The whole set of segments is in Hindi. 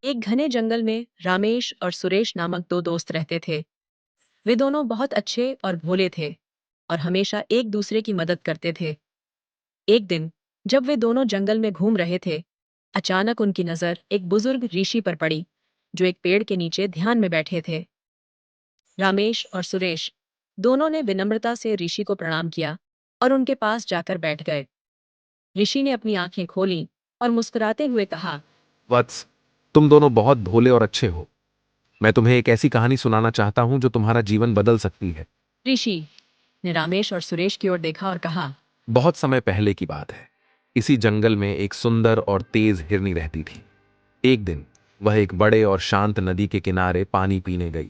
एक घने जंगल में रामेश और सुरेश नामक दो दोस्त रहते थे। वे दोनों बहुत अच्छे और भोले थे और हमेशा एक दूसरे की मदद करते थे। एक दिन जब वे दोनों जंगल में घूम रहे थे, अचानक उनकी नजर एक बुजुर्ग ऋषि पर पड़ी, जो एक पेड़ के नीचे ध्यान में बैठे थे। रामेश और सुरेश दोनों ने विनम्रता से ऋषि को प्रणाम किया और उनके पास जाकर बैठ गए। ऋषि ने अपनी आंखें खोलीं और मुस्कुराते हुए कहा, वत्स, तुम दोनों बहुत भोले और अच्छे हो। मैं तुम्हें एक ऐसी कहानी सुनाना चाहता हूं जो तुम्हारा जीवन बदल सकती है। ऋषि ने रामेश और सुरेश की ओर देखा और कहा, बहुत समय पहले की बात है। इसी जंगल में एक सुंदर और तेज हिरनी रहती थी। एक दिन वह एक बड़े और शांत नदी के किनारे पानी पीने गई।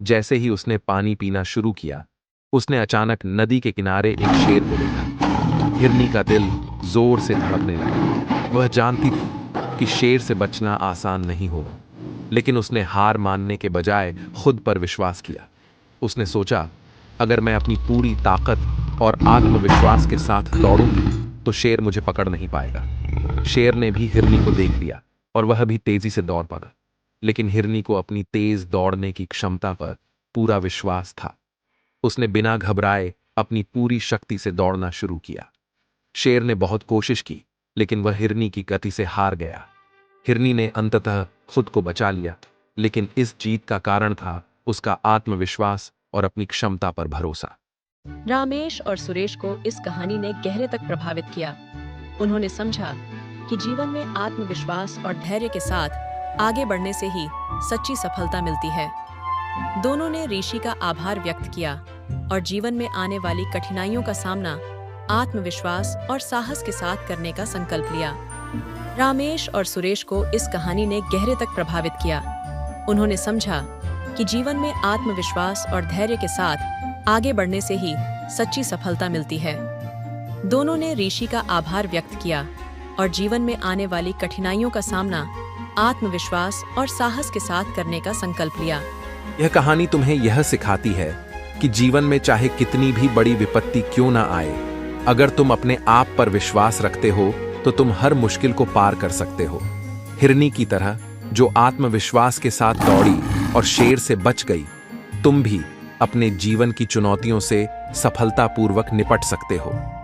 जैसे ही उसने पानी पीना शुरू किया, उसने अचानक नदी के किनारे एक शेर को देखा। हिरनी का दिल जोर से धड़कने लगा। वह जानती थी कि शेर से बचना आसान नहीं होगा, लेकिन उसने हार मानने के बजाय खुद पर विश्वास किया। उसने सोचा, अगर मैं अपनी पूरी ताकत और आत्मविश्वास के साथ दौड़ूंगी तो शेर मुझे पकड़ नहीं पाएगा। शेर ने भी हिरनी को देख लिया और वह भी तेजी से दौड़ पड़ा। लेकिन हिरनी को अपनी तेज दौड़ने की क्षमता पर पूरा विश्वास था। उसने बिना घबराए अपनी पूरी शक्ति से दौड़ना शुरू किया। शेर ने बहुत कोशिश की, लेकिन वह हिरनी की गति से हार गया। हिरनी ने अंततः खुद को बचा लिया, लेकिन इस जीत का कारण था उसका आत्मविश्वास और अपनी क्षमता पर भरोसा। रामेश और सुरेश को इस कहानी ने गहरे तक प्रभावित किया। उन्होंने समझा कि जीवन में आत्मविश्वास और धैर्य के साथ आगे बढ़ने से ही सच्ची सफलता मिलती है। दोनों ने ऋषि का आभार व्यक्त किया और जीवन में आने वाली कठिनाइयों का सामना आत्मविश्वास और साहस के साथ करने का संकल्प लिया। रामेश और सुरेश को इस कहानी ने गहरे तक प्रभावित किया। उन्होंने समझा कि जीवन में आत्मविश्वास और धैर्य के साथ आगे बढ़ने से ही सच्ची सफलता मिलती है। दोनों ने ऋषि का आभार व्यक्त किया और जीवन में आने वाली कठिनाइयों का सामना आत्मविश्वास और साहस के साथ करने का संकल्प लिया। यह कहानी तुम्हें यह सिखाती है कि जीवन में चाहे कितनी भी बड़ी विपत्ति क्यों ना आए, अगर तुम अपने आप पर विश्वास रखते हो तो तुम हर मुश्किल को पार कर सकते हो। हिरनी की तरह जो आत्मविश्वास के साथ दौड़ी और शेर से बच गई, तुम भी अपने जीवन की चुनौतियों से सफलतापूर्वक निपट सकते हो।